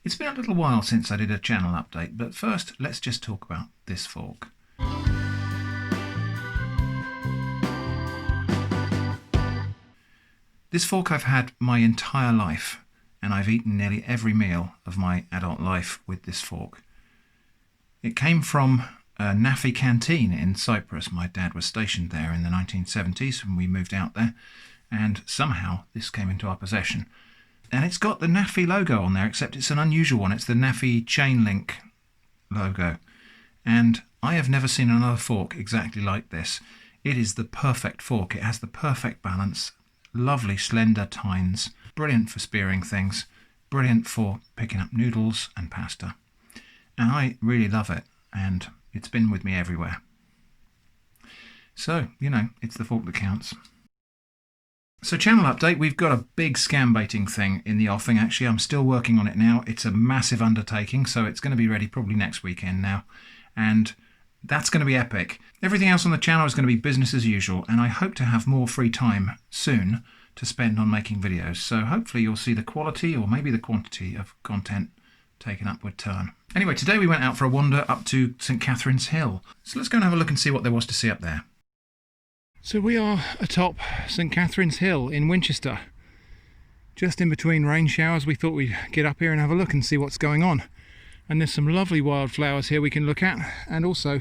It's been a little while since I did a channel update, but first let's just talk about this fork. This fork I've had my entire life, and I've eaten nearly every meal of my adult life with this fork. It came from a Nafi canteen in Cyprus. My dad was stationed there in the 1970s when we moved out there, and somehow this came into our possession. And it's got the Nafi logo on there, except it's an unusual one. It's the Nafi chain link logo. And I have never seen another fork exactly like this. It is the perfect fork. It has the perfect balance. Lovely slender tines. Brilliant for spearing things. Brilliant for picking up noodles and pasta. And I really love it. And it's been with me everywhere. So, you know, it's the fork that counts. So channel update, we've got a big scambaiting thing in the offing. Actually, I'm still working on it now. It's a massive undertaking, so it's going to be ready probably next weekend now. And that's going to be epic. Everything else on the channel is going to be business as usual, and I hope to have more free time soon to spend on making videos. So hopefully you'll see the quality or maybe the quantity of content take an upward turn. Anyway, today we went out for a wander up to St Catherine's Hill. So let's go and have a look and see what there was to see up there. So we are atop St Catherine's Hill in Winchester. Just in between rain showers, we thought we'd get up here and have a look and see what's going on. And there's some lovely wildflowers here we can look at. And also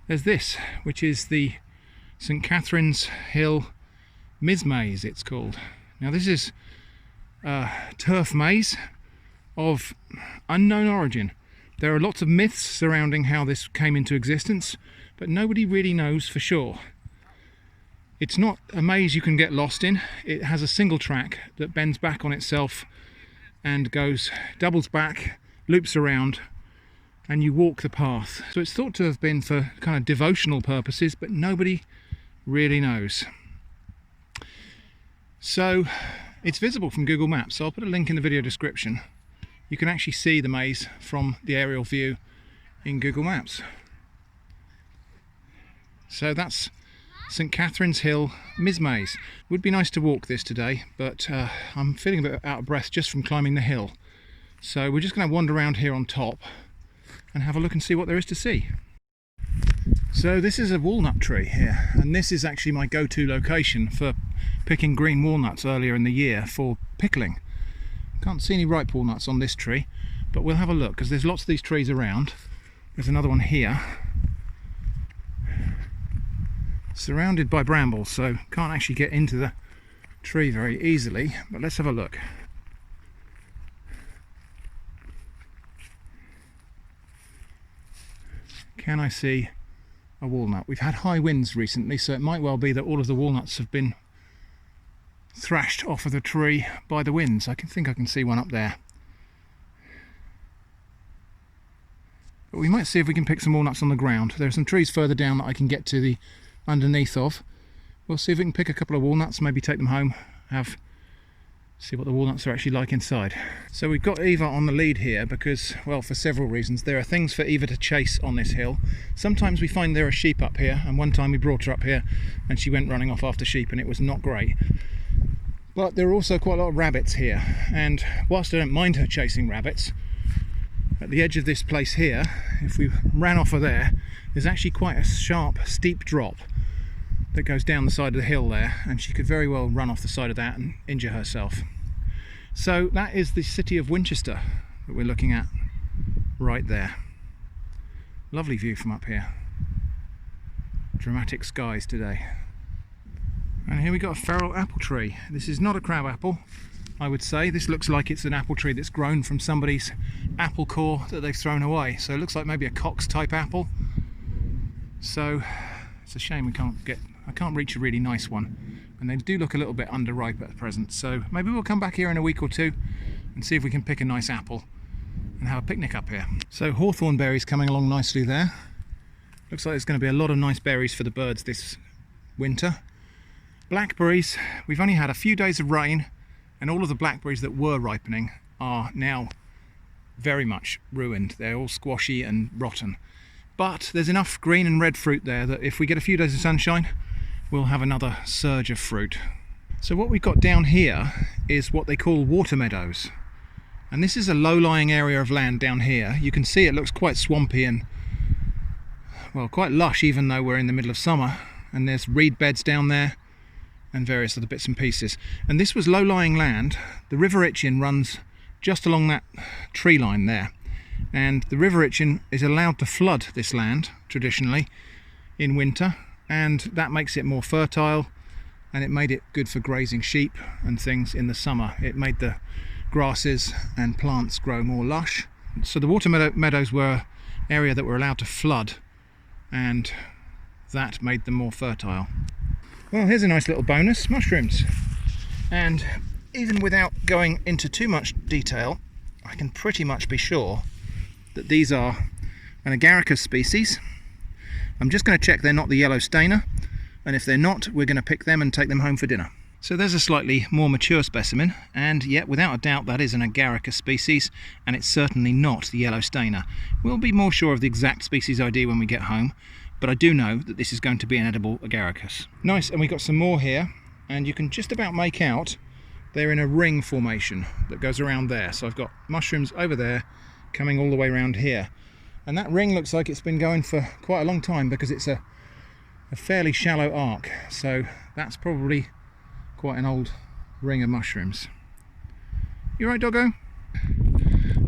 there's this, which is the St Catherine's Hill miz-maze, it's called. Now this is a turf maze of unknown origin. There are lots of myths surrounding how this came into existence, but nobody really knows for sure. It's not a maze you can get lost in. It has a single track that bends back on itself and doubles back, loops around, and you walk the path. So it's thought to have been for kind of devotional purposes, but nobody really knows. So it's visible from Google Maps, so I'll put a link in the video description. You can actually see the maze from the aerial view in Google Maps. So that's St Catherine's Hill miz-maze. Would be nice to walk this today, but I'm feeling a bit out of breath just from climbing the hill. So we're just going to wander around here on top and have a look and see what there is to see. So this is a walnut tree here, and this is actually my go-to location for picking green walnuts earlier in the year for pickling. Can't see any ripe walnuts on this tree, but we'll have a look because there's lots of these trees around. There's another one here, surrounded by brambles, so can't actually get into the tree very easily, but let's have a look. Can I see a walnut? We've had high winds recently, so it might well be that all of the walnuts have been thrashed off of the tree by the winds. I think I can see one up there. But we might see if we can pick some walnuts on the ground. There are some trees further down that I can get to the underneath of. We'll see if we can pick a couple of walnuts, maybe take them home, see what the walnuts are actually like inside. So we've got Eva on the lead here because, well, for several reasons. There are things for Eva to chase on this hill. Sometimes we find there are sheep up here, and one time we brought her up here and she went running off after sheep and it was not great. But there are also quite a lot of rabbits here, and whilst I don't mind her chasing rabbits, at the edge of this place here, if we ran off of there, there's actually quite a sharp, steep drop that goes down the side of the hill there, and she could very well run off the side of that and injure herself. So that is the city of Winchester that we're looking at right there. Lovely view from up here. Dramatic skies today. And here we got a feral apple tree. This is not a crab apple, I would say. This looks like it's an apple tree that's grown from somebody's apple core that they've thrown away. So it looks like maybe a Cox type apple. So it's a shame I can't reach a really nice one. And they do look a little bit underripe at present. So maybe we'll come back here in a week or two and see if we can pick a nice apple and have a picnic up here. So hawthorn berries coming along nicely there. Looks like there's going to be a lot of nice berries for the birds this winter. Blackberries, we've only had a few days of rain, and all of the blackberries that were ripening are now very much ruined. They're all squashy and rotten. But there's enough green and red fruit there that if we get a few days of sunshine, we'll have another surge of fruit. So what we've got down here is what they call water meadows. And this is a low-lying area of land down here. You can see it looks quite swampy and, well, quite lush, even though we're in the middle of summer. And there's reed beds down there and various other bits and pieces. And this was low-lying land. The River Itchen runs just along that tree line there. And the River Itchen is allowed to flood this land, traditionally, in winter. And that makes it more fertile, and it made it good for grazing sheep and things in the summer. It made the grasses and plants grow more lush. So the water meadows were an area that were allowed to flood, and that made them more fertile. Well, here's a nice little bonus, mushrooms. And even without going into too much detail, I can pretty much be sure that these are an agaricus species. I'm just going to check they're not the yellow stainer, and if they're not, we're going to pick them and take them home for dinner. So there's a slightly more mature specimen, and yet without a doubt that is an agaricus species, and it's certainly not the yellow stainer. We'll be more sure of the exact species ID when we get home, but I do know that this is going to be an edible agaricus. Nice, and we've got some more here, and you can just about make out they're in a ring formation that goes around there. So I've got mushrooms over there coming all the way around here, and that ring looks like it's been going for quite a long time because it's a fairly shallow arc, so that's probably quite an old ring of mushrooms. You right, doggo?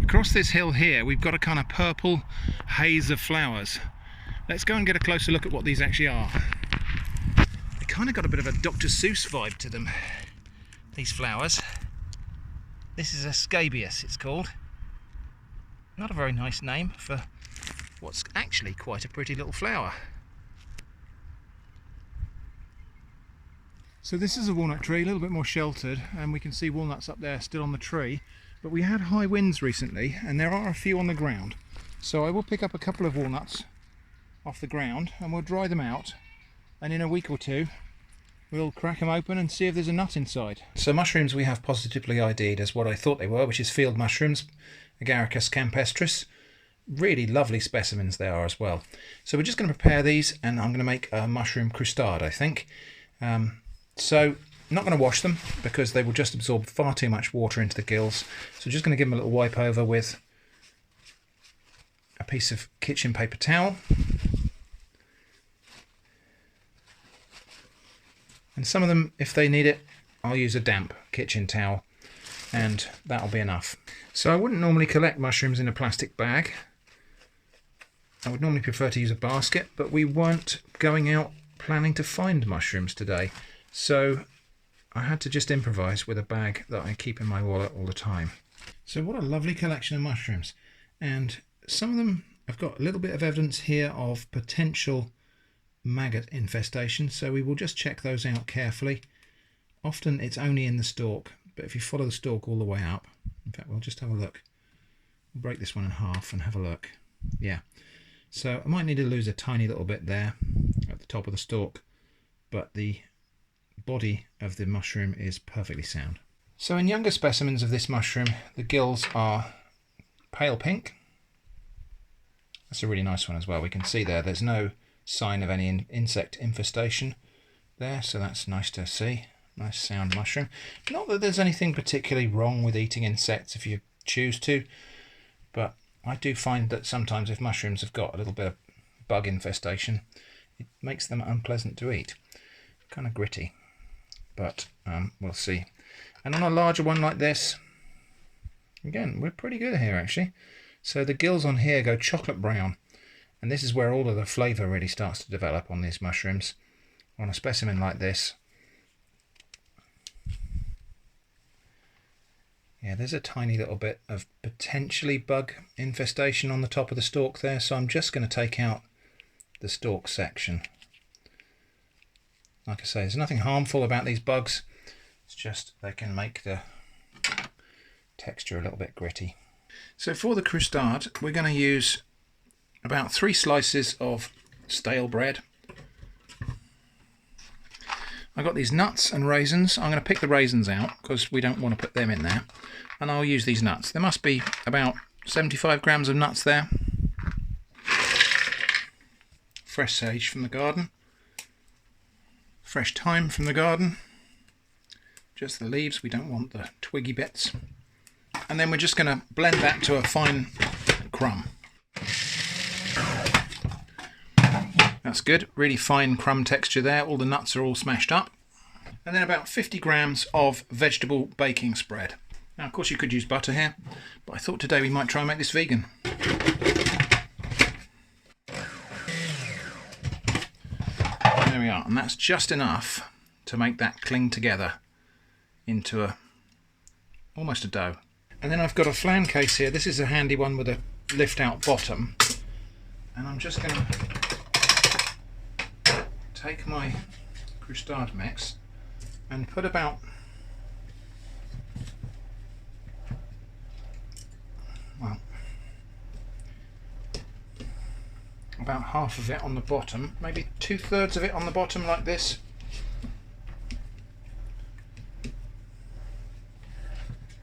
Across this hill here we've got a kind of purple haze of flowers. Let's go and get a closer look at what these actually are. They kind of got a bit of a Dr. Seuss vibe to them, these flowers. This is a scabious, it's called. Not a very nice name for what's actually quite a pretty little flower. So this is a walnut tree, a little bit more sheltered, and we can see walnuts up there still on the tree. But we had high winds recently, and there are a few on the ground. So I will pick up a couple of walnuts off the ground, and we'll dry them out. And in a week or two, we'll crack them open and see if there's a nut inside. So mushrooms we have positively ID'd as what I thought they were, which is field mushrooms, Agaricus campestris. Really lovely specimens they are as well. So we're just going to prepare these, and I'm going to make a mushroom crustade, I think. So I'm not going to wash them because they will just absorb far too much water into the gills. So just going to give them a little wipe over with a piece of kitchen paper towel. And some of them, if they need it, I'll use a damp kitchen towel, and that'll be enough. So I wouldn't normally collect mushrooms in a plastic bag. I would normally prefer to use a basket, but we weren't going out planning to find mushrooms today. So I had to just improvise with a bag that I keep in my wallet all the time. So what a lovely collection of mushrooms. And some of them have got a little bit of evidence here of potential maggot infestation. So we will just check those out carefully. Often it's only in the stalk, but if you follow the stalk all the way up, in fact, we'll just have a look. We'll break this one in half and have a look. Yeah. So I might need to lose a tiny little bit there at the top of the stalk, but the body of the mushroom is perfectly sound. So in younger specimens of this mushroom, the gills are pale pink. That's a really nice one as well. We can see there's no sign of any insect infestation there, so that's nice to see. Nice sound mushroom. Not that there's anything particularly wrong with eating insects if you choose to, but I do find that sometimes if mushrooms have got a little bit of bug infestation, it makes them unpleasant to eat. Kind of gritty, but we'll see. And on a larger one like this, again, we're pretty good here actually. So the gills on here go chocolate brown, and this is where all of the flavour really starts to develop on these mushrooms. On a specimen like this, yeah, there's a tiny little bit of potentially bug infestation on the top of the stalk there, so I'm just going to take out the stalk section. Like I say, there's nothing harmful about these bugs, it's just they can make the texture a little bit gritty. So for the crustade, we're going to use about 3 slices of stale bread. I've got these nuts and raisins. I'm going to pick the raisins out because we don't want to put them in there. And I'll use these nuts. There must be about 75 grams of nuts there. Fresh sage from the garden. Fresh thyme from the garden. Just the leaves, we don't want the twiggy bits. And then we're just going to blend that to a fine crumb. That's good, really fine crumb texture there, all the nuts are all smashed up. And then about 50 grams of vegetable baking spread. Now of course you could use butter here, but I thought today we might try and make this vegan. There we are, and that's just enough to make that cling together into almost a dough. And then I've got a flan case here. This is a handy one with a lift out bottom, and I'm just going to take my croustade mix and put about half of it on the bottom, maybe 2/3 of it on the bottom like this.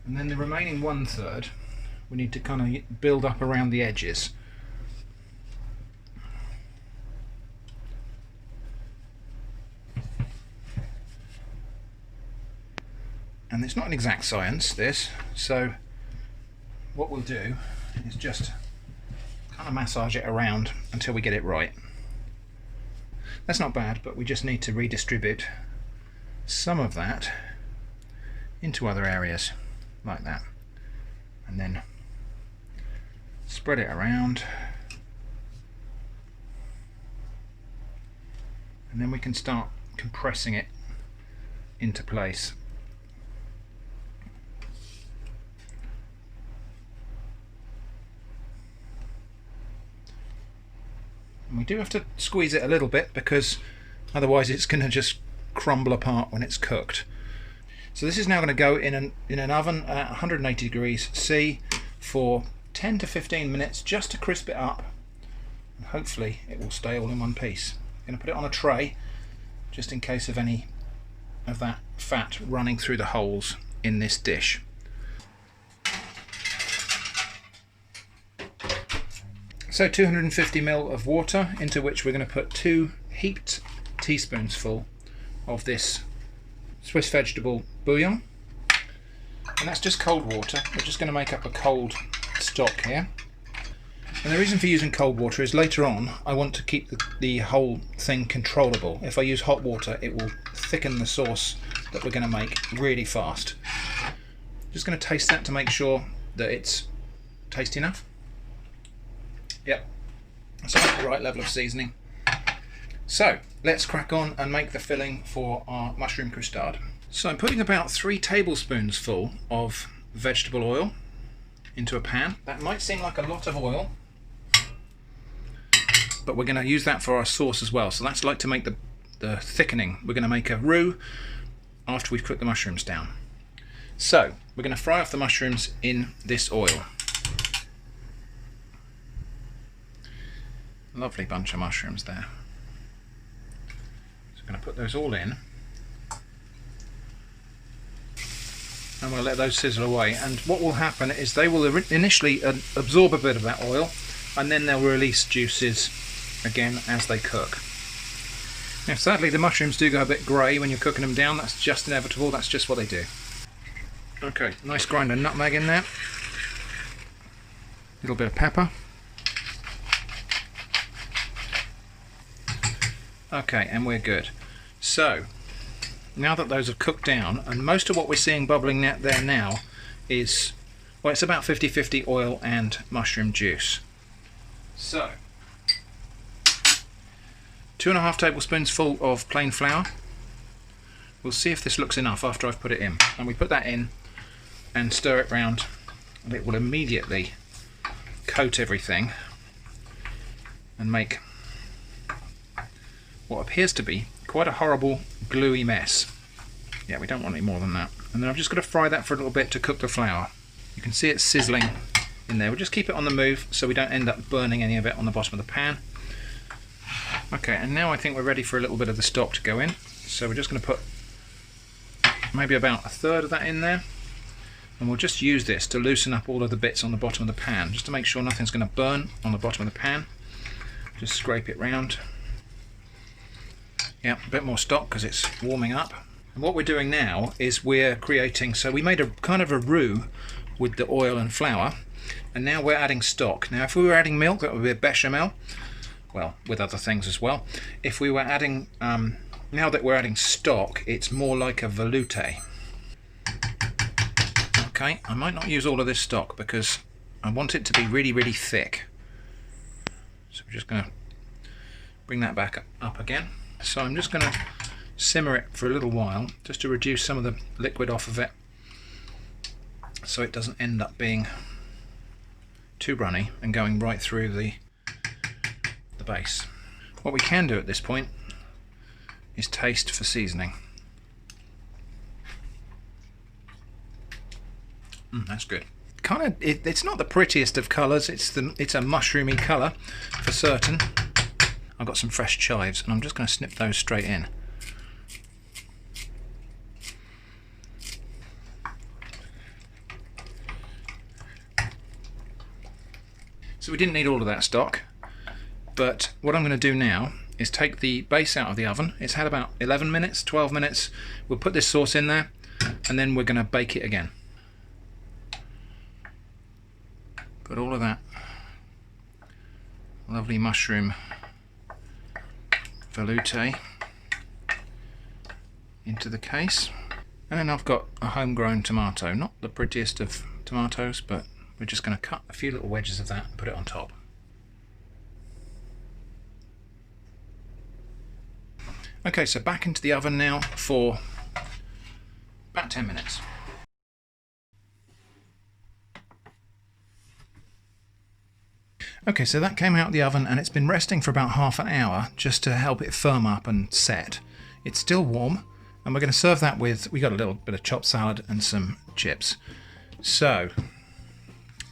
And then the remaining 1/3 we need to kind of build up around the edges. And it's not an exact science, this, so what we'll do is just kind of massage it around until we get it right. That's not bad, but we just need to redistribute some of that into other areas like that, and then spread it around, and then we can start compressing it into place. And we do have to squeeze it a little bit because otherwise it's going to just crumble apart when it's cooked. So this is now going to go in an oven at 180 degrees C for 10 to 15 minutes just to crisp it up, and hopefully it will stay all in one piece. I'm going to put it on a tray just in case of any of that fat running through the holes in this dish. So 250 ml of water, into which we're going to put 2 heaped teaspoons full of this Swiss vegetable bouillon, and that's just cold water. We're just going to make up a cold stock here, and the reason for using cold water is later on I want to keep the whole thing controllable. If I use hot water it will thicken the sauce that we're going to make really fast. Just going to taste that to make sure that it's tasty enough. Yep, that's about the right level of seasoning. So let's crack on and make the filling for our mushroom croustade. So I'm putting about 3 tablespoons full of vegetable oil into a pan. That might seem like a lot of oil, but we're going to use that for our sauce as well. So that's like to make the thickening. We're going to make a roux after we've cooked the mushrooms down. So we're going to fry off the mushrooms in this oil. Lovely bunch of mushrooms there. So I'm going to put those all in, and we'll let those sizzle away. And what will happen is they will initially absorb a bit of that oil, and then they'll release juices again as they cook. Now sadly the mushrooms do go a bit grey when you're cooking them down. That's just inevitable, that's just what they do. Okay, nice grind of nutmeg in there, a little bit of pepper. Okay, and we're good. So now that those have cooked down, and most of what we're seeing bubbling there now is, well, it's about 50-50 oil and mushroom juice. So 2.5 tablespoons full of plain flour. We'll see if this looks enough after I've put it in. And we put that in and stir it round, and it will immediately coat everything and make what appears to be quite a horrible gluey mess. Yeah, we don't want any more than that. And then I've just got to fry that for a little bit to cook the flour. You can see it sizzling in there. We'll just keep it on the move so we don't end up burning any of it on the bottom of the pan. Okay, and now I think we're ready for a little bit of the stock to go in. So we're just going to put maybe about 1/3 of that in there, and we'll just use this to loosen up all of the bits on the bottom of the pan, just to make sure nothing's going to burn on the bottom of the pan. Just scrape it round. Yeah, a bit more stock because it's warming up. And what we're doing now is we're creating, so we made a kind of a roux with the oil and flour. And now we're adding stock. Now if we were adding milk, that would be a bechamel, well, with other things as well. If we were adding, now that we're adding stock, it's more like a velouté. Okay, I might not use all of this stock because I want it to be really, really thick. So we're just going to bring that back up again. So I'm just going to simmer it for a little while, just to reduce some of the liquid off of it, so it doesn't end up being too runny and going right through the base. What we can do at this point is taste for seasoning. That's good. Kind of, it's not the prettiest of colours. It's a mushroomy colour for certain. I've got some fresh chives, and I'm just going to snip those straight in. So we didn't need all of that stock, but what I'm going to do now is take the base out of the oven. It's had about 11 minutes, 12 minutes. We'll put this sauce in there, and then we're going to bake it again. Put all of that lovely mushroom velouté into the case. And then I've got a homegrown tomato, not the prettiest of tomatoes, but we're just going to cut a few little wedges of that and put it on top. Okay, so back into the oven now for about 10 minutes. Okay, so that came out of the oven and it's been resting for about half an hour just to help it firm up and set. It's still warm, and we're going to serve that with, we got a little bit of chopped salad and some chips. So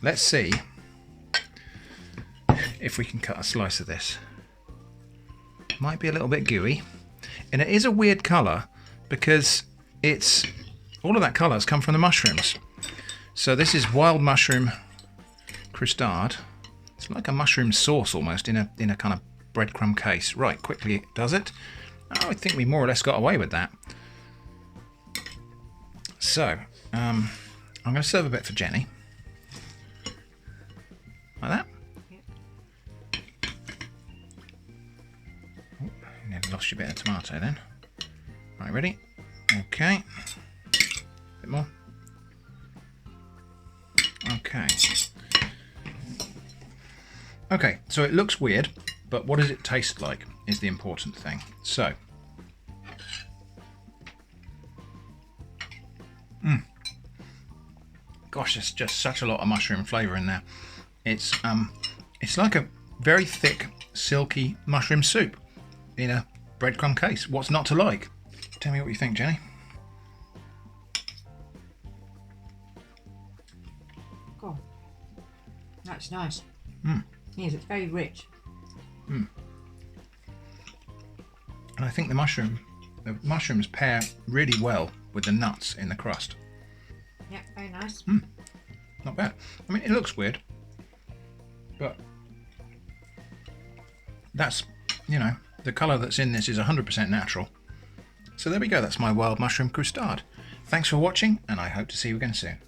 let's see if we can cut a slice of this. Might be a little bit gooey, and it is a weird colour because it's all of that colour has come from the mushrooms. So this is wild mushroom crustade. It's like a mushroom sauce almost in a kind of breadcrumb case. Right, quickly it does it. Oh, I think we more or less got away with that. So I'm going to serve a bit for Jenny. Like that. Oh, you nearly lost your bit of tomato then. Right, ready? Okay. A bit more. Okay. Okay, so it looks weird, but what does it taste like is the important thing. So, gosh, there's just such a lot of mushroom flavour in there. It's like a very thick, silky mushroom soup in a breadcrumb case. What's not to like? Tell me what you think, Jenny. God, that's nice. Yes, it's very rich. And I think the mushrooms pair really well with the nuts in the crust. Yeah, very nice. Not bad. I mean, it looks weird, but that's, you know, the colour that's in this is 100% natural. So there we go, that's my wild mushroom crustade. Thanks for watching, and I hope to see you again soon.